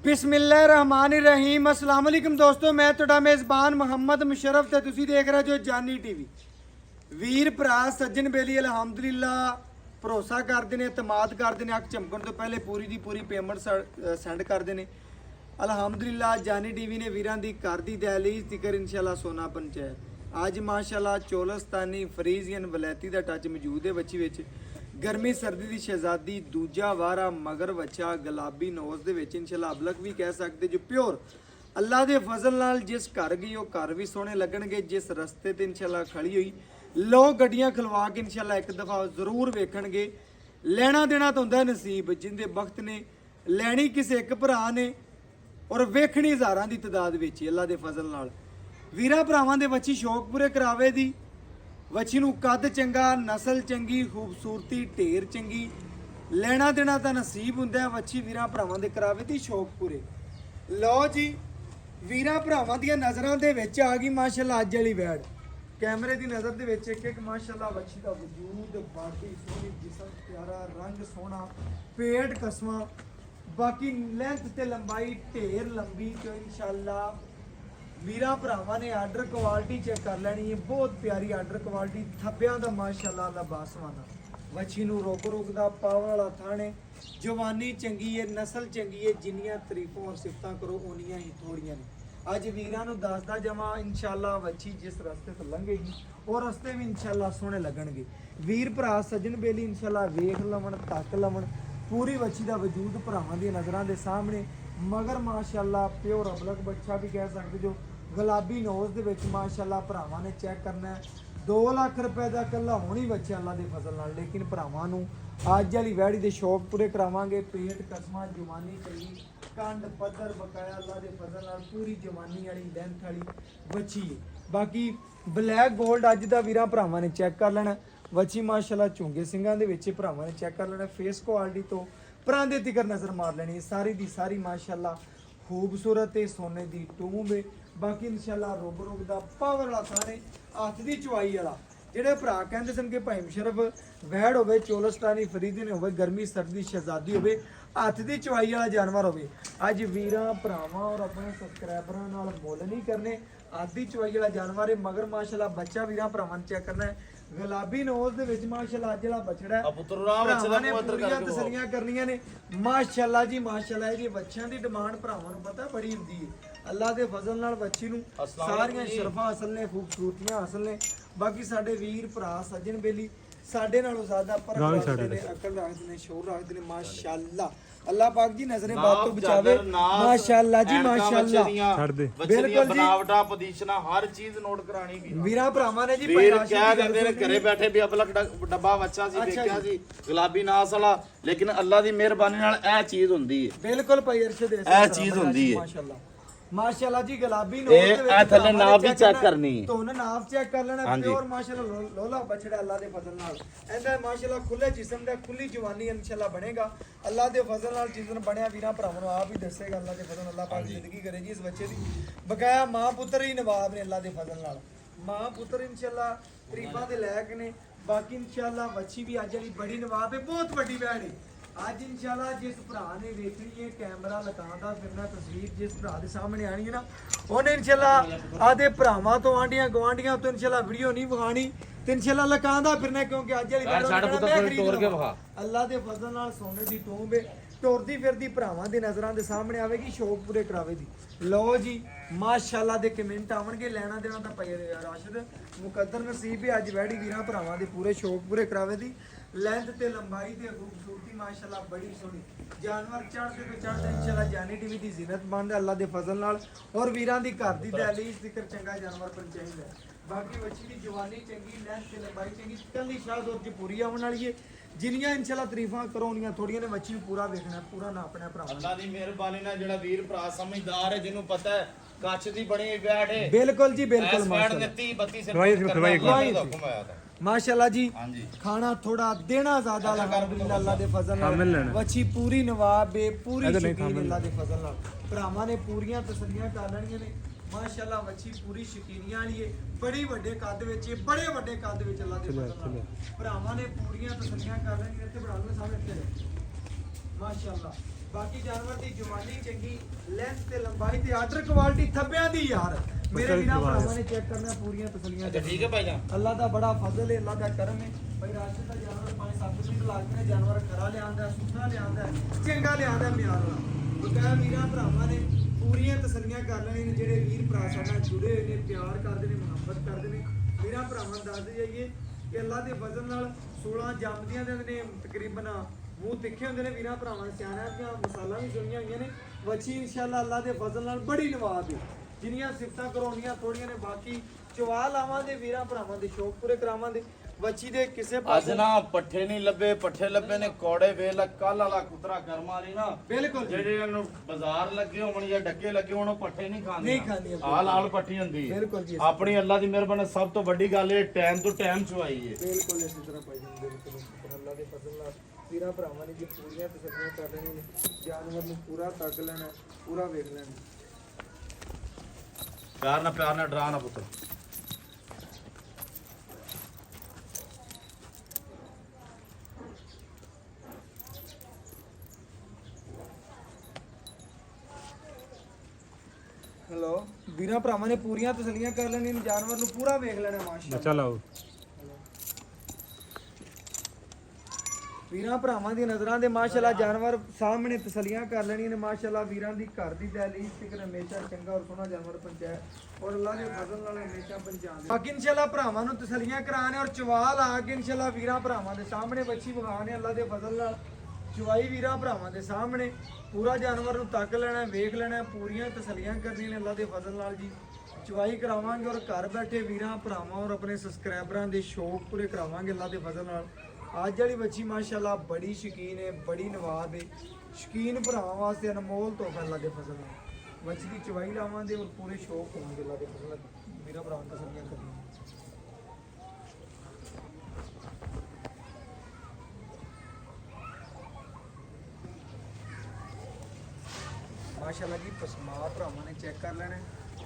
बिस्मिल्लाहिर्रहमानिर्रहीम अस्सलाम वालेकुम दोस्तों, मैं ਤੁਹਾਡਾ ਮੇਜ਼ਬਾਨ ਮੁਹੰਮਦ ਮੁਸ਼ਰਫ ਤੇ ਤੁਸੀਂ ਦੇਖ ਰਹੇ ਜੋ ਜਾਨੀ ਟੀਵੀ। ਵੀਰ ਭਰਾ ਸੱਜਣ ਬੇਲੀ ਅਲਹਮਦੁਲਿਲਾ ਭਰੋਸਾ ਕਰਦੇ ਨੇ, ਇਤਮਾਦ ਕਰਦੇ ਨੇ। ਅੱਖ ਝਮਕਣ ਤੋਂ ਪਹਿਲੇ ਪੂਰੀ ਦੀ ਪੂਰੀ ਪੇਮੈਂਟ ਸੈਂਡ ਕਰਦੇ ਨੇ। ਅਲਹਮਦੁਲਿਲਾ ਜਾਨੀ ਟੀਵੀ ਨੇ ਵੀਰਾਂ ਦੀ ਘਰ ਦੀ ਦਹਲੀਜ਼ ਤਿਕਰ ਇਨਸ਼ਾਅੱਲਾ ਸੋਨਾ ਪਹੁੰਚਾਇਆ। ਅੱਜ ਮਾਸ਼ਾਅੱਲਾ ਚੋਲਸਤਾਨੀ ਫਰੀਜ਼ੀਅਨ ਵਲੈਤੀ ਦਾ ਟੱਚ ਮੌਜੂਦ ਹੈ ਬੱਚੀ ਵਿੱਚ। गर्मी सर्दी की शहजादी दूजा वारा मगर बच्चा गुलाबी नोज दे विच इंशाअल्लाह अबलक भी कह सकते जो प्योर अल्लाह के फजल नाल जिस घर गई वो घर भी सोहने लगणगे। जिस रस्ते ते इंशाअल्लाह खड़ी हुई लो गड्डियां खलवा के इंशाअल्लाह एक दफ़ा जरूर वेखणगे। लेना देना तो हुंदा नसीब जिंदे वक्त ने लैनी किसी एक भरा ने और वेखनी हज़ारां दी तादाद विच अल्लाह के फजल नाल। वीरां भरावां दे बच्ची शौक पूरे करावे दी वच्छी नूं कद चंगा नस्ल चंगी खूबसूरती ढेर चंगी लेना देना तो नसीब हुंदा वच्छी वीरां भरावां दे करावे दी शौक पूरे। लो जी वीरां भरावां दी नज़रां दे विच आ गई माशाअल्लाह अज वाली वैड़। कैमरे दी नज़र दे विच एक माशाअल्लाह वच्छी दा वजूद बाकी सोहनी जिस्म प्यारा रंग सोहना पेट कसमा बाकी लेंथ ते लंबाई ढेर लंबी तो इंशाअल्लाह वीरा भरावां ने आर्डर क्वालिटी चेक कर लैनी है। बहुत प्यारी आर्डर क्वालिटी थब्बियां दा माशाअल्लाह दा बासवाना वच्छी नूं रोक दा पावन वाला थाने जवानी चंगी है नस्ल चंगी है। जिन्नियां तरीफों और सिफतां करो उन्नियां ही थोड़ियां ने। अज वीरां नूं दसदा जमा इंशाअल्लाह वच्छी जिस रस्ते तो लंघेगी और रस्ते भी इंशाअल्लाह सोहणे लगणगे। वीर भरा सज्जन बेली इंशाअल्लाह वेख लवन तक लवन पूरी वच्छी दा वजूद भरावां दी नज़रां दे सामने। मगर माशाअल्लाह प्योर अबलक बच्चा भी कह सकते जो गुलाबी नोज दे विच माशाअल्लाह भरावां ने चेक करना है। 2 लाख रुपए का कला होनी बच्चे अल्लाह के फजल नाल। लेकिन भरावां नूं अज वाली वैड़ी दे शौक पूरे करावांगे। पेट कसमा जवानी चली कंड पद्धर बकाया अल्लाह के फजल नाल पूरी जवानी वाली लेंथ वाली बच्ची है। बाकी ब्लैक गोल्ड अज दा वीरां भरावां ने चेक कर लेना बच्ची माशाअल्लाह झुंगे सिंगां दे विच भरावां ने चेक कर लेना। फेस क्वालिटी तो परांदे तिकर नज़र मार लेनी सारी दी सारी माशाअल्लाह खूबसूरत है सोने दी टूंब है। बाकी इंशाअल्लाह रोग रोग दा पावर वाला सारे हथ दी चुवाई वाला ਜਿਹੜੇ ਭਰਾ ਕਹਿੰਦੇ ਸਨ ਕਿ ਭਾਈ ਮੁਸ਼ਰਫ ਵੈੜ ਹੋਵੇ ਚੋਲਸਤਾਨੀ ਫਰੀਦੀਨ ਹੋਵੇ ਗਰਮੀ ਸਰਦੀ ਸ਼ਹਿਜ਼ਾਦੀ ਹੋਵੇ ਹੱਥ ਦੀ ਚੁਵਾਈ ਵਾਲਾ ਜਾਨਵਰ ਹੋਵੇ। ਅੱਜ ਵੀਰਾਂ ਭਰਾਵਾਂ ਔਰ ਆਪਣੇ ਸਬਸਕ੍ਰਾਈਬਰਾਂ ਨਾਲ ਮੁੱਲ ਨਹੀਂ ਕਰਨੇ ਹੱਥ ਦੀ ਚੁਵਾਈ ਵਾਲਾ ਜਾਨਵਰ ਹੈ। ਮਗਰ ਮਾਸ਼ਾਅੱਲਾ ਬੱਚਾ ਵੀਰਾਂ ਭਰਾਵਾਂ ਨੇ ਚੈੱਕ ਕਰਨਾ ਹੈ। ਗੁਲਾਬੀ ਨੋਜ਼ ਦੇ ਵਿੱਚ ਮਾਸ਼ਾਅੱਲਾ ਅੱਜ ਜਿਹੜਾ ਬਛੜਾ ਹੈ ਪੁੱਤਰਾ ਬੱਚਾ ਨੇ ਪੂਰੀਆਂ ਤਸੱਲੀਆਂ ਕਰਨੀਆਂ ਨੇ ਮਾਸ਼ਾਅੱਲਾ ਜੀ ਮਾਸ਼ਾਅੱਲਾ। ਇਹਦੀ ਬੱਚਿਆਂ ਦੀ ਡਿਮਾਂਡ ਭਰਾਵਾਂ ਨੂੰ ਪਤਾ ਬੜੀ ਹੁੰਦੀ ਹੈ। ਅੱਲਾਹ ਦੇ ਫਜ਼ਲ ਨਾਲ ਬੱਚੀ ਨੂੰ ਸਾਰੀਆਂ ਸ਼ਰਫਾਂ ਹਾਸਲ ਨੇ ਖੂਬਸੂਰਤੀਆਂ ਹਾਸਲ ਨੇ। ਬਾਕੀ ਸਾਡੇ ਵੀਰ ਭਰਾ ਸੱਜਣ ਬੇਲੀ ਸਾਡੇ ਨਾਲੋਂ ਜ਼ਿਆਦਾ ਪਰਖ ਰੱਖਦੇ ਨੇ ਅਕਲ ਰੱਖਦੇ ਨੇ ਸ਼ੌਰ ਰੱਖਦੇ ਨੇ ਮਾਸ਼ਾਅੱਲਾ। अल्लाह पाक जी नजरे बात तो बचावे माशाअल्लाह जी माशाअल्लाह। छड़ दे बिल्कुल जी बनावटा पोजीशना हर चीज नोट करानी की वीरा भरावां ने जी वीर क्या करदे ने घरे बैठे भी अबलक डब्बा बच्चा सी देखिया जी गुलाबी नास वाला। लेकिन अल्लाह दी मेहरबानी नाल ए चीज हुंदी है बिल्कुल भाई अरशद ए चीज हुंदी है माशाअल्लाह माशाअल्लाह जी। गुलाबी नोट दे विच थल्ले नाप भी चेक करनी है तो उन्हें नाप चेक कर लेना प्योर माशाअल्लाह लोला बछड़ा अल्लाह दे फजल नाल। एंदा माशाअल्लाह खुले जिस्म दा खुली जवानी इंशाअल्लाह बनेगा अल्लाह दे फजल नाल। जिस दिन बनया वीरां भरावां नूं आप ही दसेगा अल्लाह दे फजल अल्लाह पाक जिंदगी करे जी इस बच्चे दी बकाया मां पुत्र ही नवाब ने अल्लाह दे फजल नाल। मां पुत्र इंशाअल्लाह तरीफां दे लायक ने। बाकी इंशाअल्लाह बच्ची भी अज वाली बड़ी नवाब है बहुत वड्डी वैड़ है। ਅੱਜ इंशाअल्लाह जिस भरा ने वेखनी है कैमरा लगांदा फिरना तस्वीर जिस भरा दे सामने आनी है ना ਉਹਨੇ इंशाअल्लाह आदे भरावां तो आंडियां गवांडियां तो इंशाअल्लाह वीडियो नहीं विखानी ਤੇ इंशाअल्लाह लगांदा फिरना क्योंकि ਅੱਜ वाली अल्लाह दे फजल नाल सोने दी टूंब है टुरदी फिरदी भरावां दे नज़रां दे सामने आवेगी शौक पूरे करावे दी। लो जी माशाअल्लाह दे कमेंट आवणगे लेना देना तां पई राशिद मुकद्दर नसीब है। अज वैड़ी वीरां भरावां दे पूरे शौक पूरे करावे दी लेंथ ते लंबाई ते खूबसूरती माशाअल्लाह बड़ी सोहनी जानवर चढ़ते तो चढ़ते इंशाअल्लाह जानी टीवी दी जिनत बनदा अल्लाह दे फजल नाल और वीरां दी घर दी दहलीज जिक्र चंगा जानवर पर चाहिदा। बाकी बच्ची दी जवानी चंगी लेंथ ते लंबाई चंगी कल्ली शाह और पूरी आवन वाली है। जिन्नियां इंशाअल्लाह तरीफां करोनियां थोड़ियां ने बच्ची पूरा देखना पूरा नापना भरा अल्लाह दी मेहरबानी नाल जेड़ा वीर भरा समझदार है जिन्हों पता है कच्छ दी बनी वैड़ है बिल्कुल जी बिल्कुल माशाअल्लाह माशाअल्लाह जी। खाना थोड़ा देना ज्यादा अल्हम्दुलिल्लाह अल्लाह दे फजल नाल वच्छी पूरी नवाब है पूरी शकीन अल्लाह दे फजल नाल। भरावां ने पूरियां तसल्लियां कर लेनियां ने माशाअल्लाह वच्छी पूरी शकीनियां वाली है बड़ी वड्डे कद विच बड़े वड्डे कद विच अल्लाह दे फजल नाल भरावां ने पूरियां तसल्लियां कर लेनियां। इत्थे बड़ा सामने इत्थे माशाअल्लाह ਬਾਕੀ ਜਾਨਵਰ ਦੀ ਜਵਾਨੀ ਚੰਗੀ, ਲੈਂਥ ਤੇ ਲੰਬਾਈ ਤੇ ਆਰਡਰ ਕੁਆਲਿਟੀ ਥੱਬਿਆਂ ਦੀ ਯਾਰ ਮੇਰੇ ਵੀਰਾਂ ਭਰਾਵਾਂ ਨੇ ਚੈੱਕ ਕਰਨਾ ਪੂਰੀਆਂ ਤਸੱਲੀਆਂ। ਅੱਛਾ ਠੀਕ ਹੈ ਭਾਈ ਜਾਨ। ਅੱਲਾ ਦਾ ਬੜਾ ਫਜ਼ਲ ਹੈ, ਅੱਲਾ ਦਾ ਕਰਮ ਹੈ ਭਾਈ। ਰਾਸ਼ਨ ਦਾ ਜਾਨਵਰ 5-7 ਮਿੰਟ ਲੱਗਦੇ ਨੇ, ਜਾਨਵਰ ਖਰਾ ਲਿਆਂਦਾ, ਸੁੱਕਾ ਲਿਆਂਦਾ, ਚੰਗਾ ਲਿਆਂਦਾ ਮਿਆਰ ਵਾਲਾ। ਬਕਾਇਆ ਵੀਰਾਂ ਭਰਾਵਾਂ ਨੇ ਪੂਰੀਆਂ ਤਸੱਲੀਆਂ ਕਰ ਲੈਣੀਆਂ ਨੇ। ਜਿਹੜੇ ਵੀਰ ਭਰਾ ਸਾਡੇ ਨਾਲ ਜੁੜੇ ਹੋਏ ਨੇ, ਪਿਆਰ ਕਰਦੇ ਨੇ, ਮੁਹੱਬਤ ਕਰਦੇ ਨੇ, ਵੀਰਾਂ ਭਰਾਵਾਂ ਨੂੰ ਦੱਸਦੇ ਜਾਈਏ ਕਿ ਅੱਲਾ ਦੇ ਫਜ਼ਲ ਨਾਲ 16 ਜੰਮਦੀਆਂ ਦੇ ਨੇ ਤਕਰੀਬਨ ਮੂੰਹ ਤਿੱਖੇ ਹੁੰਦੇ ਨੇ ਵੀਰਾਂ ਭਰਾਵਾਂ ਦੇ। ਸਿਆਣਿਆਂ ਦੀਆਂ ਮਸਾਲਾ ਵੀ ਜੁੜੀਆਂ ਹੋਈਆਂ ਨੇ। ਵੱਛੀ ਇਨਸ਼ਾਅੱਲਾ ਅੱਲਾ ਦੇ ਫਜ਼ਲ ਨਾਲ ਬੜੀ ਨਵਾਬ ਹੈ। ਜਿੰਨੀਆਂ ਸਿਫਤਾਂ ਕਰਾਉਣੀਆਂ ਥੋੜੀਆਂ ਨੇ। ਬਾਕੀ ਚਵਾ ਲਾਵਾਂਗੇ ਵੀਰਾਂ ਭਰਾਵਾਂ ਦੇ ਸ਼ੌਕ ਪੂਰੇ ਕਰਾਵਾਂਗੇ। ਵੱਛੀ ਦੇ ਕਿਸੇ ਅੱਜ ਪਾਸੇ ਨਾ ਪੱਠੇ ਨਹੀਂ ਲੱਭੇ, ਪੱਠੇ ਲੱਭੇ ਨੇ ਕੋੜੇ ਵੇਲ। ਕੱਲ ਵਾਲਾ ਕੁਤਰਾ ਕਰਮ ਵਾਲੀ ਨਾ ਬਿਲਕੁਲ ਜੀ। ਜਿਹੜੇ ਇਹਨੂੰ ਬਾਜ਼ਾਰ ਲੱਗੇ ਹੋਣ ਜਾਂ ਡੱਕੇ ਲੱਗੇ ਹੋਣ, ਉਹ ਪੱਠੇ ਨਹੀਂ ਖਾਂਦੇ। ਨਹੀਂ ਖਾਂਦੀਆਂ। ਆਲ ਆਲ ਪੱਠੀ ਹੁੰਦੀ ਹੈ। ਬਿਲਕੁਲ ਜੀ। ਆਪਣੀ ਅੱਲਾ ਦੀ ਮਿਹਰਬਾਨੀ ਸਭ ਤੋਂ ਵੱਡੀ ਗੱਲ ਇਹ ਟਾਈਮ ਤੋਂ ਟਾਈਮ ਚਵਾਈ ਹੈ। ਬਿਲਕੁਲ ਇਸੇ ਤਰ੍ਹਾਂ ਭਾਈ ਜੀ। ਬਿਲਕੁਲ ਅੱਲਾ ਦੇ ਫਜ਼ਲ ਨਾਲ ਵੀਰਾਂ ਭਰਾਵਾਂ ਨੇ ਜੀ ਪੂਰੀਆਂ ਤਸੱਲੀਆਂ ਕਰ ਲੈਣੀਆਂ ਨੇ। ਜਾਨਵਰ ਨੂੰ ਪੂਰਾ ਤੱਕ ਲੈਣਾ, ਪੂਰਾ ਵੇਖ ਲੈਣਾ। ਪਿਆਰ ਨਾਲ ਡਰਾ ਨਾ ਪੁੱਤ। ਹੈਲੋ ਵੀਰਾਂ ਭਰਾਵਾਂ ਨੇ ਪੂਰੀਆਂ ਤਸੱਲੀਆਂ ਕਰ ਲੈਣੀਆਂ ਨੇ। ਜਾਨਵਰ ਨੂੰ ਪੂਰਾ ਵੇਖ ਲੈਣਾ ਮਾਸ਼ਾਅੱਲਾ। ਚਲੋ ਵੀਰਾਂ ਭਰਾਵਾਂ ਦੀ ਨਜ਼ਰਾਂ ਦੇ ਮਾਸ਼ਾਅੱਲਾ ਜਾਨਵਰ ਸਾਹਮਣੇ ਤਸੱਲੀਆਂ ਕਰ ਲੈਣੀਆਂ ਨੇ। ਮਾਸ਼ਾਅੱਲਾ ਵੀਰਾਂ ਦੀ ਘਰ ਦੀ ਦਹਲੀਜ਼ ਫਿਕਰ ਹਮੇਸ਼ਾ ਚੰਗਾ ਔਰ ਸੋਹਣਾ ਜਾਨਵਰ ਪਹੁੰਚਾਇਆ ਔਰ ਅੱਲਾਹ ਦੇ ਫਜ਼ਲ ਨਾਲ ਹਮੇਸ਼ਾ ਪਹੁੰਚਾਉਂਦੇ। ਬਾਕੀ ਇਨਸ਼ਾਅੱਲਾ ਭਰਾਵਾਂ ਨੂੰ ਤਸੱਲੀਆਂ ਕਰਾਣੇ ਔਰ ਚਵਾਲ ਆ ਕੇ ਇਨਸ਼ਾਅੱਲਾ ਵੀਰਾਂ ਭਰਾਵਾਂ ਦੇ ਸਾਹਮਣੇ ਬੱਚੀ ਵਿਖਾਣੇ ਅੱਲਾਹ ਦੇ ਫਜ਼ਲ ਨਾਲ। ਚਵਾਈ ਵੀਰਾਂ ਭਰਾਵਾਂ ਦੇ ਸਾਹਮਣੇ ਪੂਰਾ ਜਾਨਵਰ ਨੂੰ ਤੱਕ ਲੈਣਾ, ਵੇਖ ਲੈਣਾ, ਪੂਰੀਆਂ ਤਸੱਲੀਆਂ ਕਰਨੀਆਂ ਨੇ ਅੱਲਾਹ ਦੇ ਫਜ਼ਲ ਨਾਲ ਜੀ। ਚਵਾਈ ਕਰਾਵਾਂਗੇ ਔਰ ਘਰ ਬੈਠੇ ਵੀਰਾਂ ਭਰਾਵਾਂ ਔਰ ਆਪਣੇ ਸਬਸਕ੍ਰਾਈਬਰਾਂ ਦੇ ਸ਼ੌਕ ਪੂਰੇ ਕਰਾਵਾਂਗੇ ਅੱਲਾਹ ਦੇ ਫਜ਼ਲ ਨਾਲ। ਅੱਜ ਵਾਲੀ ਬੱਚੀ ਮਾਸ਼ਾਅੱਲਾ ਬੜੀ ਸ਼ੌਕੀਨ ਹੈ, ਬੜੀ ਨਵਾਬ ਹੈ। ਸ਼ੌਕੀਨ ਭਰਾਵਾਂ ਵਾਸਤੇ ਅਨਮੋਲ ਤੋਹਫਾ ਅੱਲਾਹ ਦੇ ਫਜ਼ਲ ਨਾਲ। ਬੱਚੀ ਦੀ ਚਵਾਈ ਲਾਵਾਂਗੇ ਔਰ ਪੂਰੇ ਸ਼ੌਕ ਹੋਣਗੇ ਅੱਲਾਹ ਦੇ ਫਜ਼ਲ ਨਾਲ। ਵੀਰਾਂ ਭਰਾਵਾਂ ਨੂੰ ਤਸੱਲੀਆਂ ਕਰਨੀਆਂ। ਮਾਸ਼ਾਅੱਲਾ ਜੀ ਪਸਮਾ ਭਰਾਵਾਂ ਨੇ ਚੈੱਕ ਕਰ ਲੈਣਾ,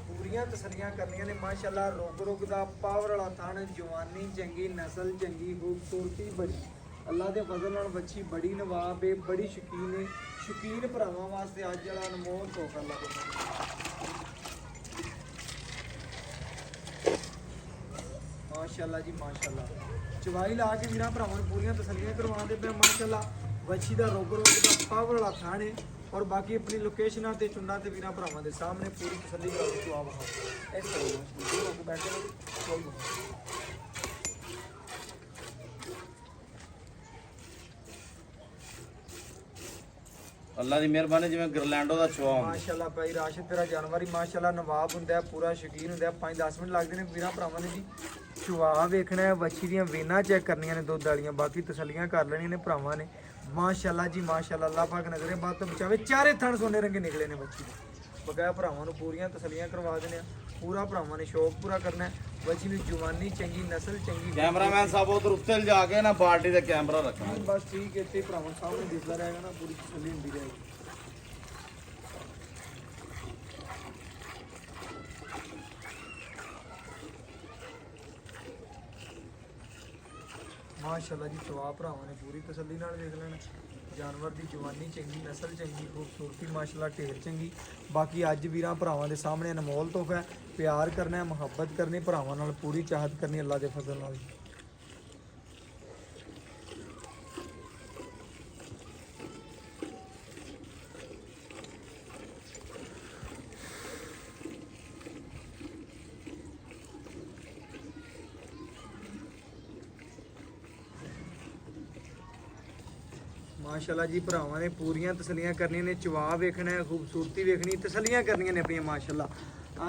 ਪੂਰੀਆਂ ਤਸੱਲੀਆਂ ਕਰਨੀਆਂ ਨੇ। ਮਾਸ਼ਾਅੱਲਾ ਰੁਗ ਦਾ ਪਾਵਰ ਵਾਲਾ ਥਣ, ਜਵਾਨੀ ਚੰਗੀ, ਨਸਲ ਚੰਗੀ, ਖੂਬਸੂਰਤੀ ਬੜੀ। ਅੱਲਾ ਦੇ ਫਜ਼ਲ ਨਾਲ ਬੱਚੀ ਬੜੀ ਨਵਾਬ ਹੈ, ਬੜੀ ਸ਼ੌਕੀਨ ਹੈ। ਸ਼ੌਕੀਨ ਭਰਾਵਾਂ ਵਾਸਤੇ ਅੱਜ ਵਾਲਾ ਅਨਮੋਲ ਤੋਹਫਾ ਅੱਲਾ ਦੇ। ਮਾਸ਼ਾਅੱਲਾ ਜੀ ਮਾਸ਼ਾਅੱਲਾ ਚਵਾਈ ਲਾ ਕੇ ਵੀਰਾਂ ਭਰਾਵਾਂ ਨੂੰ ਪੂਰੀਆਂ ਤਸੱਲੀਆਂ ਕਰਵਾਉਂਦੇ ਪਏ। ਮਾਸ਼ਾਅੱਲਾ ਬੱਚੀ ਦਾ ਰੁਗ ਦਾ ਪਾਵਰ ਵਾਲਾ ਥਣ ਹੈ ਔਰ ਬਾਕੀ ਆਪਣੀ ਲੋਕੇਸ਼ਨਾਂ ਤੇ ਚੁੰਨਾਂ ਤੇ ਵੀਰਾਂ ਭਰਾਵਾਂ ਦੇ ਸਾਹਮਣੇ ਪੂਰੀ ਤਸੱਲੀ ਕਰਾ ਕੇ ਜਵਾਬ ਹਾਂ। ਇਸ ਤਰ੍ਹਾਂ ਲੋਕ ਬੈਠੇ ਨੇ ਕੋਈ ਅੱਲਾ ਦੀ ਮਿਹਰਬਾਨੀ ਜਿਵੇਂ ਗਰਲੈਂਡੋ ਦਾ ਚਵਾ ਹੁੰਦਾ। ਮਾਸ਼ਾਅੱਲਾ ਭਾਈ ਰਾਸ਼ਿਦ ਤੇਰਾ ਜਾਨਵਰ ਹੀ ਮਾਸ਼ਾਅੱਲਾ ਨਵਾਬ ਹੁੰਦਾ ਹੈ, ਪੂਰਾ ਸ਼ੌਕੀਨ ਹੁੰਦਾ ਹੈ। 5-10 ਮਿੰਟ ਲੱਗਦੇ ਨੇ ਵੀਰਾਂ ਭਰਾਵਾਂ ਨੇ ਜੀ ਚਵਾ ਵੇਖਣਾ ਹੈ, ਵੱਛੀ ਦੀਆਂ ਵੇਨਾਂ ਚੈੱਕ ਕਰਨੀਆਂ ਨੇ ਦੁੱਧ ਵਾਲੀਆਂ। ਬਾਕੀ ਤਸੱਲੀਆਂ ਕਰ ਲੈਣੀਆਂ ਨੇ ਭਰਾਵਾਂ ਨੇ। ਮਾਸ਼ਾਅੱਲਾ ਜੀ ਮਾਸ਼ਾਅੱਲਾ ਅੱਲਾਹ ਪਾਕ ਨਜ਼ਰੇ ਬਾਤ ਤੋਂ ਬਚਾਵੇ। ਚਾਰੇ ਥਣ ਸੋਨੇ ਰੰਗੇ ਨਿਕਲੇ ਨੇ ਬੱਚੀ ਦੇ। ਬਕਾਇਆ ਭਰਾਵਾਂ ਨੂੰ ਪੂਰੀਆਂ ਤਸੱਲੀਆਂ ਕਰਵਾ ਦੇਣੇ ਆ। ਪੂਰਾ ਭਰਾਵਾਂ ਨੇ ਸ਼ੌਕ ਪੂਰਾ ਕਰਨਾ ਹੈ। ਬੱਚੀ ਨੂੰ ਜਵਾਨੀ ਚੰਗੀ, ਨਸਲ ਚੰਗੀ। ਕੈਮਰਾਮੈਨ ਸਾਹਿਬ ਉਧਰ ਉੱਤੇ ਜਾ ਕੇ ਨਾ ਬਾਲਟੀ ਤੇ ਕੈਮਰਾ ਰੱਖਣਾ। ਬਸ ਠੀਕ ਹੈ, ਇੱਥੇ ਭਰਾਵਾਂ ਸਾਹਮਣੇ ਦਿਸਦਾ ਰਹੇਗਾ ਨਾ, ਪੂਰੀ ਤਸੱਲੀ ਹੁੰਦੀ ਰਹੇਗੀ। ਮਾਸ਼ਾਅੱਲਾ ਜੀ ਚਵਾ ਭਰਾਵਾਂ ਨੇ ਪੂਰੀ ਤਸੱਲੀ ਨਾਲ ਵੇਖ ਲੈਣਾ। ਜਾਨਵਰ ਦੀ ਜਵਾਨੀ ਚੰਗੀ, ਨਸਲ ਚੰਗੀ, ਖੂਬਸੂਰਤੀ ਮਾਸ਼ਾਅੱਲਾ ਢੇਰ ਚੰਗੀ। ਬਾਕੀ ਅੱਜ ਵੀਰਾਂ ਭਰਾਵਾਂ ਦੇ ਸਾਹਮਣੇ ਅਨਮੋਲ ਤੋਹਫਾ ਹੈ। ਪਿਆਰ ਕਰਨਾ ਹੈ, ਮੁਹੱਬਤ ਕਰਨੀ, ਭਰਾਵਾਂ ਨਾਲ ਪੂਰੀ ਚਾਹਤ ਕਰਨੀ ਅੱਲਾ ਦੇ ਫਜ਼ਲ ਨਾਲ। ਮਾਸ਼ਾਅੱਲਾ ਜੀ ਭਰਾਵਾਂ ਨੇ ਪੂਰੀਆਂ ਤਸੱਲੀਆਂ ਕਰਨੀਆਂ ਨੇ। ਚਵਾ ਵੇਖਣਾ ਹੈ, ਖੂਬਸੂਰਤੀ ਵੇਖਣੀ, ਤਸੱਲੀਆਂ ਕਰਨੀਆਂ ਨੇ ਆਪਣੀਆਂ। ਮਾਸ਼ਾਅੱਲਾ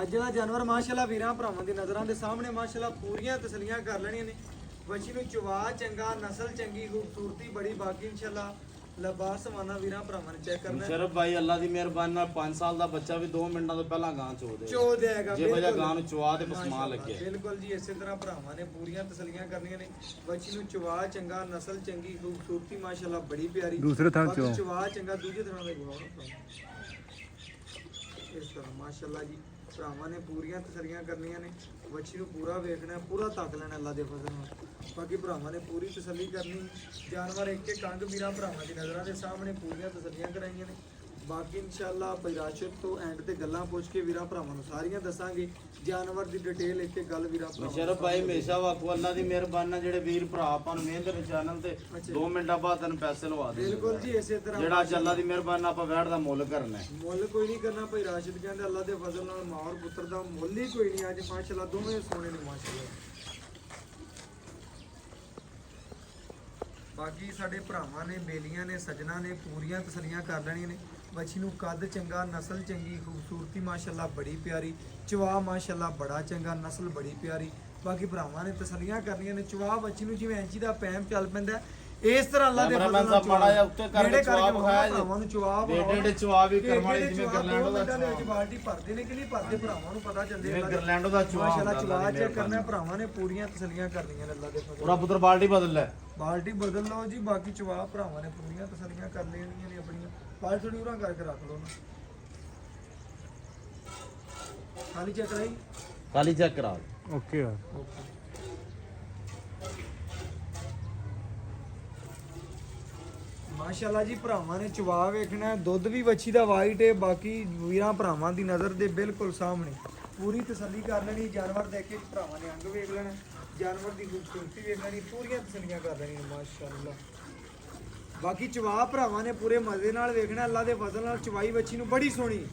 ਅੱਜ ਦਾ ਜਾਨਵਰ ਮਾਸ਼ਾਅੱਲਾ ਵੀਰਾਂ ਭਰਾਵਾਂ ਦੀ ਨਜ਼ਰਾਂ ਦੇ ਸਾਹਮਣੇ ਮਾਸ਼ਾਅੱਲਾ ਪੂਰੀਆਂ ਤਸੱਲੀਆਂ ਕਰ ਲੈਣੀਆਂ ਨੇ। ਬੱਚੀ ਨੂੰ ਚਵਾ ਚੰਗਾ, ਨਸਲ ਚੰਗੀ, ਖੂਬਸੂਰਤੀ ਬੜੀ। ਬਾਕੀ ਇਨਸ਼ਾਅੱਲਾ ਲਬਾਸ ਸਮਾਨਾ ਵੀਰਾਂ ਭਰਾਵਾਂ ਨੇ ਚੈੱਕ ਕਰਨਾ ਹੈ। ਸ਼ਰਫ ਭਾਈ ਅੱਲਾ ਦੀ ਮਿਹਰਬਾਨੀ ਨਾਲ 5 ਸਾਲ ਦਾ ਬੱਚਾ ਵੀ 2 ਮਿੰਟਾਂ ਤੋਂ ਪਹਿਲਾਂ ਗਾਂ ਚੋ ਦੇ ਚੋ ਦੇਗਾ। ਜੇ ਵਜਾ ਗਾਂ ਨੂੰ ਚਵਾ ਤੇ ਪਸਮਾ ਲੱਗੇ। ਬਿਲਕੁਲ ਜੀ ਇਸੇ ਤਰ੍ਹਾਂ ਭਰਾਵਾਂ ਨੇ ਪੂਰੀਆਂ ਤਸੱਲੀਆਂ ਕਰਨੀਆਂ ਨੇ। ਬੱਚੀ ਨੂੰ ਚਵਾ ਚੰਗਾ, ਨਸਲ ਚੰਗੀ, ਖੂਬਸੂਰਤੀ ਮਾਸ਼ਾਅੱਲਾ ਬੜੀ ਪਿਆਰੀ। ਦੂਸਰੇ ਥਾਂ ਚੋ ਚਵਾ ਚੰਗਾ, ਦੂਜੇ ਥਾਂ ਦੇ ਗਵਾਹ ਇਸ ਤਰ੍ਹਾਂ ਮਾਸ਼ਾਅੱਲਾ ਜੀ ਭਰਾਵਾਂ ਨੇ ਪੂਰੀਆਂ ਤਸੱਲੀਆਂ ਕਰਨੀਆਂ ਨੇ। ਬੱਚੀ ਨੂੰ ਪੂਰਾ ਵੇਖਣਾ, ਪੂਰਾ ਤੱਕ ਲੈਣਾ ਅੱਲਾ ਦੇ ਫਜ਼ਲ ਨਾਲ। ਬਾਕੀ ਭਰਾਵਾਂ ਨੇ ਪੂਰੀ ਤਸੱਲੀ ਕਰਨੀ। ਜਾਨਵਰ ਇੱਕ ਇੱਕ ਅੰਗ ਵੀਰਾਂ ਭਰਾਵਾਂ ਦੀ ਨਜ਼ਰਾਂ ਦੇ ਸਾਹਮਣੇ ਪੂਰੀਆਂ ਤਸੱਲੀਆਂ ਕਰਾਈਆਂ ਨੇ। ਬਾਕੀ ਇਨਸ਼ਾਅੱਲਾ ਭਾਈ ਰਾਸ਼ਦ ਤੋਂ ਐਂਡ ਤੇ ਗੱਲਾਂ ਪੁੱਛ ਕੇ ਵੀਰਾਂ ਭਰਾਵਾਂ ਨੂੰ ਸਾਰੀਆਂ ਦੱਸਾਂਗੇ। ਜਾਨਵਰ ਦੀ ਡਿਟੇਲ ਇੱਥੇ ਗੱਲ ਵੀਰਾਂ ਭਰਾਵਾਂ ਮੁਸ਼ਰਫ ਭਾਈ ਹਮੇਸ਼ਾ ਵਾਕੂ ਅੱਲਾ ਦੀ ਮਿਹਰਬਾਨੀ ਨਾਲ ਜਿਹੜੇ ਵੀਰ ਭਰਾ ਆਪਾਂ ਨੂੰ ਮਿਹਨਤ ਦੇ ਚੈਨਲ ਤੇ 2 ਮਿੰਟਾਂ ਬਾਅਦ ਤੈਨੂੰ ਪੈਸੇ ਲਵਾ ਦੇ। ਬਿਲਕੁਲ ਜੀ ਇਸੇ ਤਰ੍ਹਾਂ ਜਿਹੜਾ ਅੱਜ ਅੱਲਾ ਦੀ ਮਿਹਰਬਾਨੀ ਨਾਲ ਆਪਾਂ ਵੈਟ ਦਾ ਮੁੱਲ ਕਰਨਾ ਹੈ। ਮੁੱਲ ਕੋਈ ਨਹੀਂ ਕਰਨਾ ਭਾਈ ਰਾਸ਼ਦ ਕਹਿੰਦੇ ਅੱਲਾ ਦੇ ਫਜ਼ਲ ਨਾਲ ਮਾਂ ਔਰ ਪੁੱਤਰ ਦਾ ਮੁੱਲ ਹੀ ਕੋਈ ਨਹੀਂ। ਅੱਜ ਮਾਸ਼ਾਅੱਲਾ ਦੋਵੇਂ ਸੋਹਣੇ ਨੇ ਮਾਸ਼ਾਅੱਲਾ। ਬਾਕੀ ਸਾਡੇ ਭਰਾਵਾਂ ਨੇ ਬੇਲੀਆਂ ਨੇ ਸੱਜਣਾ ਨੇ ਪੂਰੀਆਂ ਤਸੱਲੀਆਂ ਕਰ ਲੈਣੀਆਂ ਨੇ। ਬੱਚੀ ਨੂੰ ਕੱਦ ਚੰਗਾ, ਨਸਲ ਚੰਗੀ, ਖੂਬਸੂਰਤੀ ਮਾਸ਼ਾਅੱਲਾ ਬੜੀ ਪਿਆਰੀ, ਚਵਾ ਮਾਸ਼ਾਅੱਲਾ ਬੜਾ ਚੰਗਾ, ਨਸਲ ਬੜੀ ਪਿਆਰੀ। ਬਾਕੀ ਭਰਾਵਾਂ ਨੇ ਤਸੱਲੀਆਂ ਕਰਨੀਆਂ ਨੇ। ਚਵਾ ਬੱਚੀ ਨੂੰ ਜਿਵੇਂ ਇੰਚੀ ਦਾ ਪੈਮ ਚੱਲ ਪੈਂਦਾ ਇਸ ਤਰ੍ਹਾਂ ਅੱਲਾ ਦੇ ਕੈਮਰਾਮੈਨ ਸਾਹਿਬ ਮਾੜਾ ਜਿਹਾ ਉੱਤੇ ਕਰਕੇ ਚਵਾ ਵਿਖਾਇਆ ਜੀ। ਭਰਾਵਾਂ ਨੂੰ ਚਵਾ ਏਡੇ ਚਵਾ ਵੀ ਕਰਮ ਵਾਲੇ ਜਿਵੇਂ ਗਰਲੈਂਡੋ ਦਾ ਦੇ ਵਿੱਚ ਬਾਲਟੀ ਭਰਦੇ ਨੇ ਕਿ ਨਹੀਂ ਭਰਦੇ ਭਰਾਵਾਂ ਨੂੰ ਪਤਾ ਚੱਲਦੇ ਜਿਵੇਂ ਗਰਲੈਂਡੋ ਦਾ ਚਵਾ ਮਾਸ਼ਾਅੱਲਾ ਚਵਾ ਚੈੱਕ ਕਰਨਾ ਭਰਾਵਾਂ ਨੇ ਪੂਰੀਆਂ ਤਸੱਲੀਆਂ ਕਰਨੀਆਂ ਨੇ ਅੱਲਾ ਦੇ ਫਜ਼ਲ। ਪੂਰਾ ਪੁੱਤਰ ਬਾਲਟੀ ਬਦਲ ਲੈ। ਬਾਲਟੀ ਬਦਲ ਲਓ ਜੀ। ਬਾਕੀ ਚਵਾ ਭਰਾਵਾਂ ਨੇ ਪੂਰੀਆਂ ਤਸੱਲੀਆਂ ਕਰ ਲੈਣੀਆਂ ਨੇ ਆਪਣੀਆਂ। ਪਾਲ ਥੋੜੀ ਉਰਾਂ ਕਰਕੇ ਰੱਖ ਲਓ ਨਾ। ਖਾਲੀ ਚੈੱਕ ਕਰਾਈ ਖਾਲੀ ਚੈੱਕ ਕਰਾ। ਓਕੇ ਆ। ਮਾਸ਼ਾਅੱਲਾ ਜੀ ਭਰਾਵਾਂ ਨੇ ਚਵਾ ਵੇਖਣਾ ਹੈ। ਦੁੱਧ ਵੀ ਵੱਛੀ ਦਾ ਵਾਈਟ ਹੈ। ਬਾਕੀ ਵੀਰਾਂ ਭਰਾਵਾਂ ਦੀ ਨਜ਼ਰ ਦੇ ਬਿਲਕੁਲ ਸਾਹਮਣੇ ਪੂਰੀ ਤਸੱਲੀ ਕਰ ਲੈਣੀ। ਜਾਨਵਰ ਦੇਖ ਕੇ ਭਰਾਵਾਂ ਨੇ ਅੰਗ ਵੇਖ ਲੈਣਾ, ਜਾਨਵਰ ਦੀ ਖੂਬਸੂਰਤੀ ਵੇਖ ਲੈਣੀ, ਪੂਰੀਆਂ ਤਸੱਲੀਆਂ ਕਰ ਲੈਣੀਆਂ ਮਾਸ਼ਾਅੱਲਾ। ਬਾਕੀ ਚਵਾ ਭਰਾਵਾਂ ਨੇ ਪੂਰੇ ਮਜ਼ੇ ਨਾਲ ਵੇਖਣਾ। ਅੱਲਾ ਦੇ ਫਜ਼ਲ ਨਾਲ ਚਵਾਈ ਵੱਛੀ ਨੂੰ ਬੜੀ ਸੋਹਣੀ।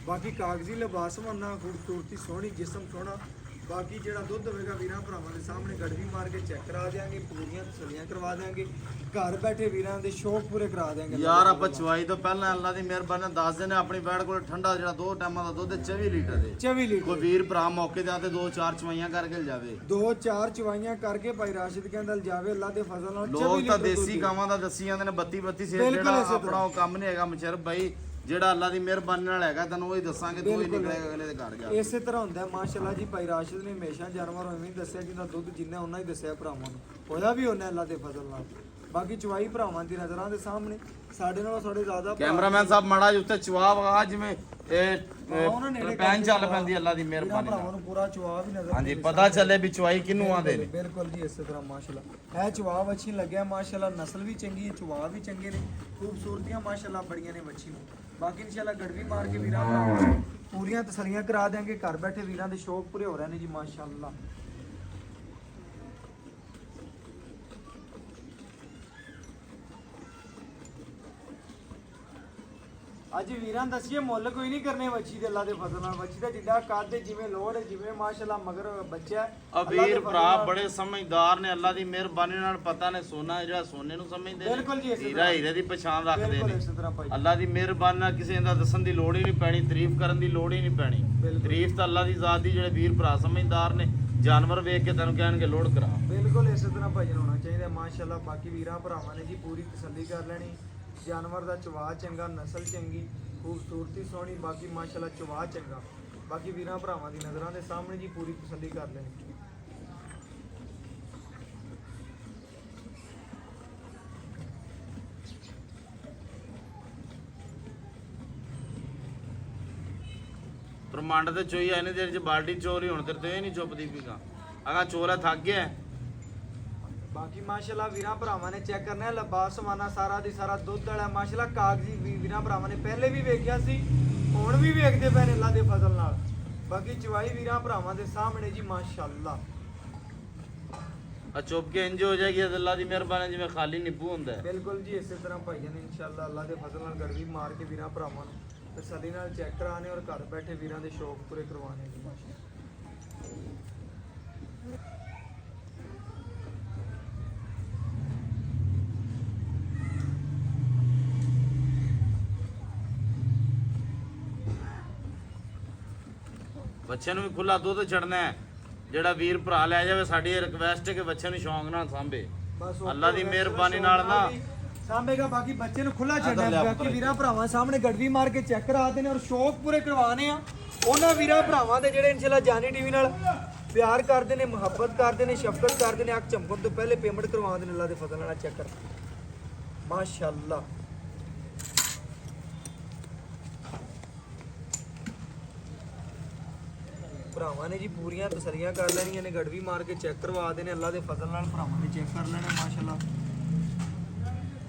ਬਾਕੀ ਕਾਗਜ਼ੀ ਲਿਬਾਸ ਮੰਨਾ, ਖੂਬਸੂਰਤੀ ਸੋਹਣੀ, ਜਿਸਮ ਸੋਹਣਾ। ਬਾਕੀ ਜਿਹੜਾ ਦੁੱਧ ਹੋਵੇਗਾ ਵੀਰਾਂ ਭਰਾਵਾਂ ਦੇ ਸਾਹਮਣੇ ਗੜਵੀ ਮਾਰ ਕੇ ਚੈੱਕ ਕਰਾ ਦਿਆਂਗੇ, ਪੂਰੀਆਂ ਤਸੱਲੀਆਂ ਕਰਵਾ ਦਿਆਂਗੇ। ਘਰ ਬੈਠੇ ਵੀਰਾਂ ਦੇ ਸ਼ੌਕ ਪੂਰੇ ਕਰਾ ਦਿਆਂਗੇ। ਯਾਰ ਆਪਾਂ ਚਵਾਈ ਤੋਂ ਪਹਿਲਾਂ ਅੱਲਾ ਦੀ ਮਿਹਰਬਾਨੀ ਨਾਲ ਦੱਸ ਦਿੰਦੇ ਆਪਣੀ ਬੈੜ ਕੋਲ ਠੰਡਾ ਜਿਹੜਾ 2 ਟਾਈਮਾਂ ਦਾ ਦੁੱਧ 24 ਲੀਟਰ ਦੇ। 24 ਲੀਟਰ ਕੋਈ ਵੀਰ ਭਰਾ ਮੌਕੇ ਤੇ ਆ ਤੇ 2-4 ਚਵਾਈਆਂ ਕਰਕੇ ਜਾਵੇ। 2-4 ਚਵਾਈਆਂ ਕਰਕੇ ਭਾਈ ਰਾਸ਼ਿਦ ਕਹਿੰਦਾ ਜਾਵੇ ਅੱਲਾ ਦੇ ਫਜ਼ਲ ਨਾਲ। 24 ਲੋਕ ਤਾਂ ਲੀਟਰ ਦੇਸੀ ਦੁੱਧ। ਗਾਵਾਂ ਦਾ ਦੱਸੀ ਜਾਂਦੇ ਨੇ 32 ਸੇਰ ਬਿਲਕੁਲ ਜਿਹੜਾ ਇਸੇ ਆਪਣਾ ਉਹ ਕੰਮ ਨਹੀਂ ਹੈਗਾ ਮੁਸ਼ਰਫ ਭਾਈ। ਜਿਹੜਾ ਅੱਲਾ ਦੀ ਮਿਹਰਬਾਨੀ ਨਾਲ ਹੈਗਾ ਤੈਨੂੰ ਉਹੀ ਦੱਸਾਂਗੇ, ਤੂੰ ਹੀ ਨਿਕਲੇਗਾ ਅਗਲੇ ਦੇ ਘਰ ਜਾ। ਇਸੇ ਤਰ੍ਹਾਂ ਹੁੰਦਾ ਮਾਸ਼ਾਅੱਲਾ ਜੀ। ਭਾਈ ਰਾਸ਼ਿਦ ਨੇ ਹਮੇਸ਼ਾ ਜਾਨਵਰ ਐਵੇਂ ਹੀ ਦੱਸਿਆ ਕਿ ਦੁੱਧ ਜਿੰਨਾ ਉਹਨਾਂ ਹੀ ਦੱਸਿਆ ਭਰਾਵਾਂ ਨੂੰ, ਹੋਇਆ ਵੀ ਉਹਨਾਂ ਅੱਲਾ ਦੇ ਫਜ਼ਲ ਨਾਲ। ਬਾਕੀ ਚਵਾਈ ਭਰਾਵਾਂ ਦੀ ਨਜ਼ਰਾਂ ਦੇ ਸਾਹਮਣੇ ਸਾਡੇ ਨਾਲੋਂ ਸਾਡੇ ਜ਼ਿਆਦਾ ਕੈਮਰਾਮੈਨ ਸਾਹਿਬ ਮਾੜਾ ਜਿਹਾ ਉੱਤੇ ਚਵਾ ਵਗਾ ਜਿਵੇਂ ਇਹ ਪੈਨ ਚੱਲ ਪੈਂਦੀ ਅੱਲਾ ਦੀ ਮਿਹਰਬਾਨੀ ਭਰਾਵਾਂ ਨਾਲ। ਨੂੰ ਪੂਰਾ ਚਵਾ ਵੀ ਨਜ਼ਰ ਹਾਂਜੀ ਪਤਾ ਚੱਲੇ ਵੀ ਚਵਾਈ ਕਿਹਨੂੰ ਆਂਦੇ ਨੇ। ਬਿਲਕੁਲ ਜੀ ਇਸੇ ਤਰ੍ਹਾਂ ਮਾਸ਼ਾਅੱਲਾ ਇਹ ਚਵਾ ਵੱਛੀ ਲੱਗਿਆ ਮਾਸ਼ਾਅੱਲਾ। ਨਸਲ ਵੀ ਚੰਗੀ ਹੈ, ਚਵਾ ਵੀ ਚੰਗੇ ਨੇ, ਖੂਬਸੂਰਤੀਆਂ ਮਾਸ਼ਾਅੱਲਾ ਬੜੀਆਂ ਨੇ ਵੱਛੀ ਨੂੰ। ਬਾਕੀ ਇਨਸ਼ਾਅੱਲਾ ਗੜਵੀ ਮਾਰ ਕੇ ਵੀਰਾਂ ਭਰਾਵਾਂ ਨੂੰ ਪੂਰੀਆਂ ਤਸੱਲੀਆਂ ਕਰਾ ਦਿਆਂਗੇ। ਘਰ ਬੈਠੇ ਵੀਰਾਂ ਦੇ ਸ਼ੌਕ ਪੂਰੇ ਹੋ ਰਹੇ ਨੇ ਜੀ ਮਾਸ਼ਾਅੱਲਾ। ਅੱਜ ਵੀਰਾਂ ਦੱਸੀਏ ਮੁੱਲ ਕੋਈ ਨਹੀਂ ਕਰਨੇ ਵੱਛੀ ਦੇ ਅੱਲਾ ਦੇ ਫਜ਼ਲ ਨਾਲ। ਵੱਛੀ ਦਾ ਜਿੱਦਾਂ ਕੱਦ ਜਿਵੇਂ ਲੋੜ ਹੈ, ਜਿਵੇਂ ਮਾਸ਼ਾਅੱਲਾ ਮਗਰ ਬੱਚਾ ਹੈ, ਆ ਅੱਲਾ ਦੇ ਵੀਰ ਫਜ਼ਲ ਭਰਾ ਨਾਲ। ਬੜੇ ਸਮਝਦਾਰ ਨੇ ਅੱਲਾ ਦੀ ਮਿਹਰਬਾਨੀ ਨਾਲ। ਪਤਾ ਨੇ ਸੋਨਾ ਜਿਹੜਾ ਸੋਨੇ ਨੂੰ ਸਮਝਦੇ ਬਿਲਕੁਲ ਜੀ, ਨੇ, ਇਸੇ ਹੀਰਾ ਤਰ੍ਹਾਂ। ਹੀਰੇ ਦੀ ਪਛਾਣ ਰੱਖਦੇ ਬਿਲਕੁਲ ਨੇ। ਇਸੇ ਤਰ੍ਹਾਂ ਭਾਈ। ਅੱਲਾ ਦੀ ਮਿਹਰਬਾਨੀ ਨਾਲ ਕਿਸੇ ਦਾ ਦੱਸਣ ਦੀ ਲੋੜ ਹੀ ਨਹੀਂ ਪੈਣੀ, ਤਾਰੀਫ ਕਰਨ ਦੀ ਲੋੜ ਹੀ ਨਹੀਂ ਪੈਣੀ। ਬਿਲਕੁਲ। ਤਾਰੀਫ ਤਾਂ ਅੱਲਾ ਦੀ ਜ਼ਾਤ ਦੀ। ਜਿਹੜੇ ਵੀਰ ਭਰਾ ਸਮਝਦਾਰ ਨੇ ਜਾਨਵਰ ਵੇਖ ਕੇ ਤੈਨੂੰ ਕਹਿਣਗੇ ਲੋਡ ਕਰਾ। ਬਿਲਕੁਲ ਇਸੇ ਤਰ੍ਹਾਂ ਭਾਈ ਹੋਣਾ ਚਾਹੀਦਾ ਮਾਸ਼ਾਅੱਲਾ। ਬਾਕੀ ਵੀਰਾਂ ਭਰਾਵਾਂ ਨੇ ਜੀ ਪੂਰੀ ਤਸੱਲੀ ਕਰ ਲੈਣੀ। ਜਾਨਵਰ ਦਾ ਚਵਾ ਚੰਗਾ, ਨਸਲ ਚੰਗੀ, ਖੂਬਸੂਰਤੀ ਸੋਹਣੀ। ਬਾਕੀ ਮਾਸ਼ਾਅੱਲਾ ਚਵਾ ਚੰਗਾ। ਬਾਕੀ ਵੀਰਾਂ ਭਰਾਵਾਂ ਦੀ ਨਜ਼ਰਾਂ ਦੇ ਸਾਹਮਣੇ ਜੀ ਪੂਰੀ ਤਸੱਲੀ ਕਰ ਲੈਣੀ। ਪ੍ਰਮੰਡ ਤੇ ਚੋਈ ਆਨੇ ਦੇਰ ਚ ਬਾਲਟੀ ਚੋਰੀ ਹੁਣ ਤੇਰੇ ਤੇ ਇਹ ਨਹੀਂ ਚੁੱਪਦੀ ਪੀਗਾ। ਅਗਾ ਚੋਲਾ ਥੱਕ ਗਿਆ। ਬਾਕੀ ਮਾਸ਼ਾਅੱਲਾ ਵੀਰਾਂ ਭਰਾਵਾਂ ਨੇ ਚੈੱਕ ਕਰਨਾ ਹੈ ਲਿਬਾਸ ਸਮਾਨਾ ਸਾਰਾ ਦੀ ਸਾਰਾ ਦੁੱਧ ਵਾਲਾ ਮਾਸ਼ਾਅੱਲਾ। ਕਾਗਜ਼ੀ ਵੀਰਾਂ ਭਰਾਵਾਂ ਨੇ ਪਹਿਲੇ ਵੀ ਵੇਖਿਆ ਸੀ, ਹੁਣ ਵੀ ਵੇਖਦੇ ਪਏ ਨੇ ਅੱਲਾ ਦੇ ਫਜ਼ਲ ਨਾਲ। ਬਾਕੀ ਚਵਾਈ ਵੀਰਾਂ ਭਰਾਵਾਂ ਦੇ ਸਾਹਮਣੇ ਜੀ ਮਾਸ਼ਾਅੱਲਾ। ਆ ਚੁੱਪ ਕੇ ਇੰਜ ਹੋ ਜਾਏਗੀ ਅੱਲਾ ਦੀ ਮਿਹਰਬਾਨੀ ਜਿਵੇਂ ਖਾਲੀ ਨਿੱਬੂ ਹੁੰਦਾ ਹੈ। ਬਿਲਕੁਲ ਜੀ ਇਸੇ ਤਰ੍ਹਾਂ ਭਾਈਆਂ ਨੇ ਇਨਸ਼ਾਅੱਲਾ ਅੱਲਾ ਦੇ ਫਜ਼ਲ ਨਾਲ ਗੜਵੀ ਮਾਰ ਕੇ ਵੀਰਾਂ ਭਰਾਵਾਂ ਨੂੰ ਤਸੱਲੀ ਨਾਲ ਚੈੱਕ ਕਰਾਣੇ ਔਰ ਘਰ ਬੈਠੇ ਵੀਰਾਂ ਦੇ ਸ਼ੌਕ ਪੂਰੇ ਕਰਵਾਉਣੇ ਜੀ ਮਾਸ਼ਾਅੱਲਾ। ਬੱਚੇ ਨੂੰ ਵੀ ਖੁੱਲਾ ਦੁੱਧ ਛੱਡਣਾ ਹੈ। ਜਿਹੜਾ ਵੀਰ ਭਰਾ ਲੈ ਜਾਵੇ ਸਾਡੀ ਇਹ ਰਿਕਵੈਸਟ ਹੈ ਕਿ ਬੱਚੇ ਨੂੰ ਸ਼ੌਂਕ ਨਾਲ ਸਾਂਭੇ। ਬਸ ਅੱਲਾ ਦੀ ਮਿਹਰਬਾਨੀ ਨਾਲ ਨਾ ਸਾਂਭੇਗਾ। ਬਾਕੀ ਬੱਚੇ ਨੂੰ ਖੁੱਲਾ ਇੱਧਰ ਛੱਡਣਾ। ਲਿਆ ਬਾਕੀ ਪੁੱਤਰ। ਵੀਰਾਂ ਭਰਾਵਾਂ ਸਾਹਮਣੇ ਗੜਵੀ ਮਾਰ ਕੇ ਚੈੱਕ ਕਰਾਦੇ ਨੇ ਔਰ ਸ਼ੌਕ ਪੂਰੇ ਕਰਵਾਣੇ ਆ ਉਹਨਾਂ ਵੀਰਾਂ ਭਰਾਵਾਂ ਦੇ ਜਿਹੜੇ ਇਨਸ਼ਾਅੱਲਾ ਜਾਨੀ ਟੀਵੀ ਨਾਲ ਪਿਆਰ ਕਰਦੇ ਨੇ, ਮੁਹੱਬਤ ਕਰਦੇ ਨੇ, ਸ਼ਫਕਤ ਕਰਦੇ ਨੇ। ਅੱਖ ਚਮਕਣ ਤੋਂ ਪਹਿਲੇ ਪੇਮੈਂਟ ਕਰਵਾਉਂਦੇ ਨੇ ਅੱਲਾ ਦੇ ਫਜ਼ਲ ਨਾਲ। ਚੈੱਕ ਕਰ ਮਾਸ਼ਾਅੱਲਾ। ਭਰਾਵਾਂ ਨੇ ਜੀ ਪੂਰੀਆਂ ਤਸੱਲੀਆਂ ਕਰ ਲੈਣੀਆਂ ਨੇ। ਗੜਵੀ ਮਾਰ ਕੇ ਚੈੱਕ ਕਰਵਾ ਦੇ ਨੇ ਅੱਲਾ ਦੇ ਫਜ਼ਲ ਨਾਲ। ਭਰਾਵਾਂ ਨੇ ਚੈੱਕ ਕਰ ਲੈਣਾ ਮਾਸ਼ਾਅੱਲਾ।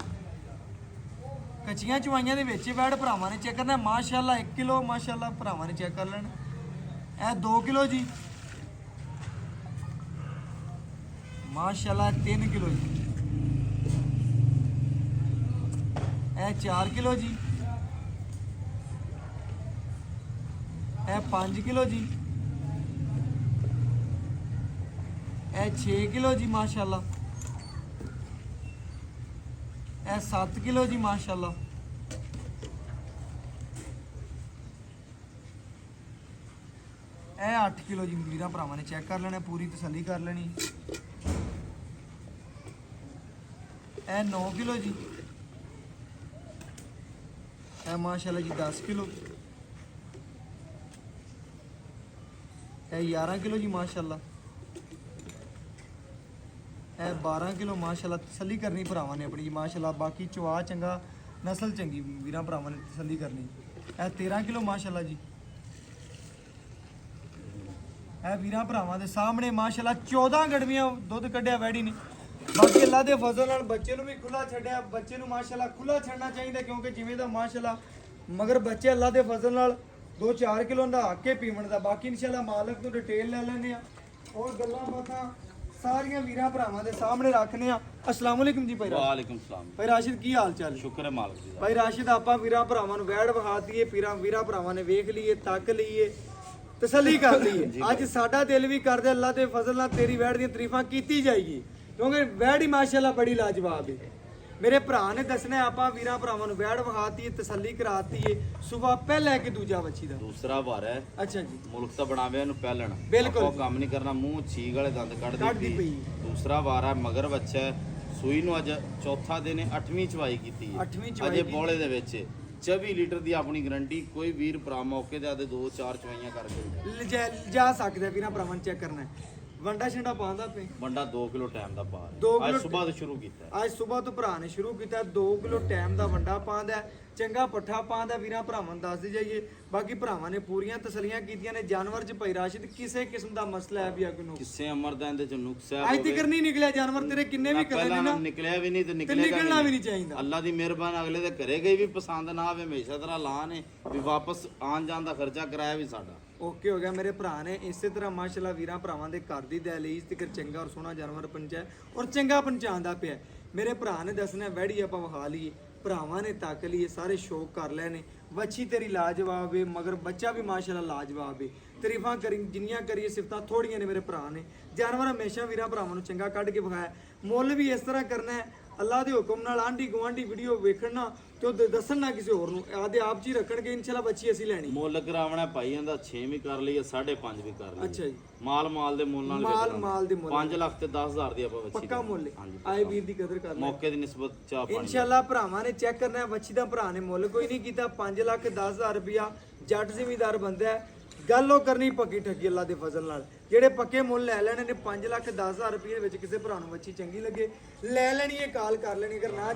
ਕੱਚੀਆਂ ਚਵਾਈਆਂ ਦੇ ਵਿੱਚ ਵੈੜ ਭਰਾਵਾਂ ਨੇ ਚੈੱਕ ਕਰਨਾ ਮਾਸ਼ਾਅੱਲਾ 1 ਕਿਲੋ ਮਾਸ਼ਾਅੱਲਾ ਭਰਾਵਾਂ ਨੇ ਚੈੱਕ ਕਰ ਲੈਣਾ। ਇਹ 2 ਕਿਲੋ ਜੀ ਮਾਸ਼ਾਅੱਲਾ 3 ਕਿਲੋ ਜੀ। ਇਹ 4 ਕਿਲੋ ਜੀ। ਇਹ 5 ਕਿਲੋ ਜੀ। ਇਹ 6 ਕਿਲੋ ਜੀ ਮਾਸ਼ਾਅੱਲਾ। ਇਹ 7 ਕਿਲੋ ਜੀ ਮਾਸ਼ਾਅੱਲਾ। ਇਹ 8 ਕਿਲੋ ਜੀ ਵੀਰਾਂ ਭਰਾਵਾਂ ਨੇ ਚੈੱਕ ਕਰ ਲੈਣਾ ਪੂਰੀ ਤਸੱਲੀ ਕਰ ਲੈਣੀ। ਇਹ 9 ਕਿਲੋ ਜੀ। ਇਹ ਮਾਸ਼ਾਅੱਲਾ ਜੀ 10 ਕਿਲੋ। ਇਹ 11 ਕਿਲੋ ਜੀ ਮਾਸ਼ਾਅੱਲਾ। ਇਹ 12 ਕਿਲੋ ਮਾਸ਼ਾਅੱਲਾ ਤਸੱਲੀ ਕਰਨੀ ਭਰਾਵਾਂ ਨੇ ਆਪਣੀ ਜੀ ਮਾਸ਼ਾਅੱਲਾ। ਬਾਕੀ ਚਵਾ ਚੰਗਾ ਨਸਲ ਚੰਗੀ ਵੀਰਾਂ ਭਰਾਵਾਂ ਨੇ ਤਸੱਲੀ ਕਰਨੀ। ਇਹ 13 ਕਿਲੋ ਮਾਸ਼ਾਅੱਲਾ ਜੀ। ਇਹ ਵੀਰਾਂ ਭਰਾਵਾਂ ਦੇ ਸਾਹਮਣੇ ਮਾਸ਼ਾਅੱਲਾ 14 ਗੜਵੀਆਂ ਦੁੱਧ ਕੱਢਿਆ ਵੈੜੀ ਨੇ। ਬਾਕੀ ਅੱਲਾ ਦੇ ਫਜ਼ਲ ਨਾਲ ਬੱਚੇ ਨੂੰ ਵੀ ਖੁੱਲਾ ਛੱਡਿਆ। ਬੱਚੇ ਨੂੰ ਮਾਸ਼ਾਅੱਲਾ ਖੁੱਲਾ ਛੱਡਣਾ ਚਾਹੀਦਾ ਕਿਉਂਕਿ ਜਿਵੇਂ ਦਾ ਮਾਸ਼ਾਅੱਲਾ ਮਗਰ ਬੱਚੇ ਅੱਲਾ ਦੇ ਫਜ਼ਲ ਨਾਲ 2-4 ਕਿਲੋ ਦਾ ਹੱਕ ਕੇ ਪੀਵਣ ਦਾ। ਬਾਕੀ ਇਨਸ਼ਾਅੱਲਾ ਮਾਲਕ ਤੋਂ ਡਿਟੇਲ ਲੈ ਲੈਂਦੇ ਆ ਔਰ ਗੱਲਾਂ ਬਾਤਾਂ ਸਾਰੀਆਂ ਵੀਰਾਂ ਭਰਾਵਾਂ ਦੇ ਸਾਹਮਣੇ ਰੱਖਨੇ ਆ। अस्सलाम वालेकुम जी भाई राशिद। ਵਾਲੇਕੁਮ ਸਲਾਮ। भाई राशिद की हाल चाल है? ਸ਼ੁਕਰ ਹੈ ਮਾਲਕ ਜੀ ਦਾ। भाई राशिद ਆਪਾਂ ਵੀਰਾਂ ਭਰਾਵਾਂ ਨੂੰ ਵੈੜ ਵਿਖਾਤੀਏ ਵੀਰਾਂ ਭਰਾਵਾਂ ਨੇ ਵੇਖ ਲਈਏ ਤੱਕ ਲਈਏ ਤਸੱਲੀ ਕਰ ਲਈਏ। ਅੱਜ ਸਾਡਾ ਦਿਲ ਵੀ ਕਰਦਾ ਅੱਲਾ ਦੇ ਫਜ਼ਲ ਨਾਲ ਤੇਰੀ ਵੈੜ ਦੀਆਂ ਤਾਰੀਫਾਂ ਕੀਤੀ ਜਾਏਗੀ ਕਿਉਂਕਿ ਵੈੜ ਹੀ ਮਾਸ਼ਾਅੱਲਾ ਬੜੀ ਲਾਜਵਾਬ ਹੈ। ਮੇਰੇ ਭਰਾ ਨੇ ਦੱਸਣਾ ਆਪਾਂ ਵੀਰਾਂ ਭਰਾਵਾਂ ਨੂੰ ਵੈੜ ਵਿਖਾਤੀਏ ਤਸੱਲੀ ਕਰਾਤੀਏ ਸਵੇਰ ਪਹਿਲਾ ਕਿ ਦੂਜਾ ਵੱਛੀ ਦਾ ਦੂਸਰਾ ਵਾਰ ਹੈ। ਅੱਛਾ ਜੀ ਮੁਲਕ ਤਾਂ ਬਣਾਵੇ ਇਹਨੂੰ ਪਹਿਲਣ ਬਿਲਕੁਲ ਆਪਾਂ ਕੰਮ ਨਹੀਂ ਕਰਨਾ ਮੂੰਹ ਛੀਗ ਵਾਲੇ ਦੰਦ ਕੱਢਦੀ ਕੱਢਦੀ ਪਈ। ਦੂਸਰਾ ਵਾਰ ਹੈ ਮਗਰ ਬੱਚਾ ਹੈ। ਸੂਈ ਨੂੰ ਅੱਜ ਚੌਥਾ ਦਿਨ ਹੈ 8ਵੀਂ ਚਵਾਈ ਕੀਤੀ ਹੈ। 8ਵੀਂ ਚਵਾਈ ਅਜੇ ਕੀਤੀ। ਬੋਲੇ ਦੇ ਵਿੱਚ 24 ਲੀਟਰ ਦੀ ਆਪਣੀ ਗਰੰਟੀ। ਕੋਈ ਵੀਰ ਭਰਾ ਮੌਕੇ ਤੇ ਆਦੇ 2-4 ਚਵਾਈਆਂ ਕਰਕੇ ਜਾ ਸਕਦਾ ਵੀਰਾਂ ਭਰਾਵਾਂ ਨੂੰ ਚੈੱਕ ਕਰਨਾ ਹੈ। ਵੰਡਾ ਛੰਡਾ ਪਾਉਂਦਾ ਪਏ ਬੰਦਾ 2 ਕਿਲੋ ਟਾਈਮ ਦਾ ਪਾ 2 ਰਿਹਾ। ਕਿਲੋ ਅੱਜ ਸਵੇਰ ਤੋਂ ਸ਼ੁਰੂ ਕੀਤਾ ਹੈ। ਅੱਜ ਸਵੇਰ ਤੋਂ ਭਰਾ ਨੇ ਸ਼ੁਰੂ ਕੀਤਾ 2 ਕਿਲੋ ਟਾਈਮ ਦਾ ਵੰਡਾ ਪਾਉਂਦਾ ਚੰਗਾ ਪੱਠਾ ਪਾਉਂਦਾ ਵੀਰਾਂ ਭਰਾਵਾਂ ਨੂੰ ਦੱਸਦੇ ਜਾਈਏ। ਬਾਕੀ ਭਰਾਵਾਂ ਨੇ ਪੂਰੀਆਂ ਤਸੱਲੀਆਂ ਕੀਤੀਆਂ ਨੇ। ਜਾਨਵਰ ਚ ਭਾਈ ਰਾਸ਼ਿਦ ਕਿਸੇ ਕਿਸਮ ਦਾ ਮਸਲਾ ਹੈ ਵੀ ਆ ਕੋਈ ਨੁਕਸ ਕਿਸੇ ਅਮਰ ਦਾ ਇਹਦੇ ਚ ਨੁਕਸ ਹੈ ਅੱਜ ਤੱਕ ਨਹੀਂ ਨਿਕਲਿਆ ਜਾਨਵਰ ਤੇਰੇ ਕਿੰਨੇ ਵੀ ਕਰੇ ਨੇ ਨਾ ਨਿਕਲਿਆ ਵੀ ਨਹੀਂ ਤੇ ਤੇ ਨਿਕਲੇਗਾ ਨਿਕਲਣਾ ਵੀ ਨਹੀਂ ਚਾਹੀਦਾ। ਅੱਲਾ ਦੀ ਮਿਹਰਬਾਨੀ ਅਗਲੇ ਦੇ ਘਰੇ ਗਈ ਵੀ ਪਸੰਦ ਨਾ ਆਵੇ ਹਮੇਸ਼ਾ ਤਰ੍ਹਾਂ ਲਾ ਨੇ ਵੀ ਵਾਪਸ ਆਉਣ ਜਾਣ ਦਾ ਖਰਚਾ ਕਰਾਇਆ ਵੀ ਸਾਡਾ ਓਕੇ ਹੋ ਗਿਆ। ਮੇਰੇ ਭਰਾ ਨੇ ਇਸੇ ਤਰ੍ਹਾਂ ਮਾਸ਼ਾਅੱਲਾ ਵੀਰਾਂ ਭਰਾਵਾਂ ਦੇ ਘਰ ਦੀ ਦਹਲੀਜ਼ ਤੇ ਚੰਗਾ ਔਰ ਸੋਹਣਾ ਜਾਨਵਰ ਪਹੁੰਚਾਇਆ ਔਰ ਚੰਗਾ ਪਹੁੰਚਾਉਂਦਾ ਪਿਆ। ਮੇਰੇ ਭਰਾ ਨੇ ਦੱਸਣਾ ਵੈੜੀ ਆਪਾਂ ਵਿਖਾ ਲਈਏ ਭਰਾਵਾਂ ਨੇ ਤੱਕ ਲਈਏ ਸਾਰੇ ਸ਼ੌਕ ਕਰ ਲਏ ਨੇ। ਵੱਛੀ ਤੇਰੀ ਲਾਜਵਾਬ ਏ ਮਗਰ ਬੱਚਾ ਵੀ ਮਾਸ਼ਾਅੱਲਾ ਲਾਜਵਾਬ ਏ। ਤਾਰੀਫਾਂ ਕਰੀ ਜਿੰਨੀਆਂ ਕਰੀਏ ਸਿਫਤਾਂ ਥੋੜੀਆਂ ਨੇ। ਮੇਰੇ ਭਰਾ ਨੇ ਜਾਨਵਰ ਹਮੇਸ਼ਾ ਵੀਰਾਂ ਭਰਾਵਾਂ ਨੂੰ ਚੰਗਾ ਕੱਢ ਕੇ ਵਿਖਾਇਆ। ਮੁੱਲ ਵੀ ਇਸ ਤਰ੍ਹਾਂ ਕਰਨਾ ਹੈ ਅੱਲਾ ਦੇ ਹੁਕਮ ਨਾਲ। ਆਂਢੀ ਗੁਆਂਢੀ ਵੀਡੀਓ ਵੇਖਣ ਨਾ ਤੇ ਉਹ ਦੱਸਣ ਨਾ ਕਿਸੇ ਹੋਰ ਨੂੰ ਆਦੇ ਆਪ ਜੀ ਰੱਖਣਗੇ ਇਨਸ਼ਾਅੱਲਾ ਬੱਚੀ ਅਸੀਂ ਲੈਣੀ। ਮੁੱਲ ਕਰਾਵਣਾ ਭਾਈ ਇਹਦਾ 6 ਵੀ ਕਰ ਲਈਏ 5.5 ਵੀ ਕਰ ਲਈਏ। ਅੱਛਾ ਜੀ ਮਾਲ ਦੇ ਮੁੱਲ ਨਾਲ ਮਾਲ ਦੇ ਮੁੱਲ 5 ਲੱਖ ਤੇ 10,000 ਦੀ ਆਪਾਂ ਬੱਚੀ ਪੱਕਾ ਮੁੱਲ ਹੈ। ਹਾਂਜੀ, ਆਏ ਵੀਰ ਦੀ ਕਦਰ ਕਰ ਲੈ ਮੌਕੇ ਦੀ ਨਿਸਬਤ ਚਾਹ ਪਾਣੀ ਇਨਸ਼ਾਅੱਲਾ ਭਰਾਵਾਂ ਨੇ ਚੈੱਕ ਕਰਨਾ ਹੈ। ਵੱਛੀ ਦਾ ਭਰਾ ਨੇ ਮੁੱਲ ਕੋਈ ਨਹੀਂ ਕੀਤਾ 5,10,000 ਰੁਪਇਆ। ਜੱਟ ਜ਼ਿਮੀਦਾਰ ਬੰਦਾ ਹੈ ਗੱਲ ਉਹ ਕਰਨੀ ਪੱਕੀ ਠੱਗੀ ਅੱਲਾ ਦੇ ਫਜ਼ਲ ਨਾਲ। ਜਿਹੜੇ ਪੱਕੇ ਮੁੱਲ ਲੈ ਲੈਣੇ ਨੇ 5,10,000 ਰੁਪਏ ਦੇ ਵਿੱਚ ਕਿਸੇ ਭਰਾ ਨੂੰ ਵੱਛੀ ਚੰਗੀ ਲੱਗੇ ਲੈ ਲੈਣੀ ਹੈ ਕਾਲ ਕਰ ਲੈਣੀ ਅਗਰ ਨਾ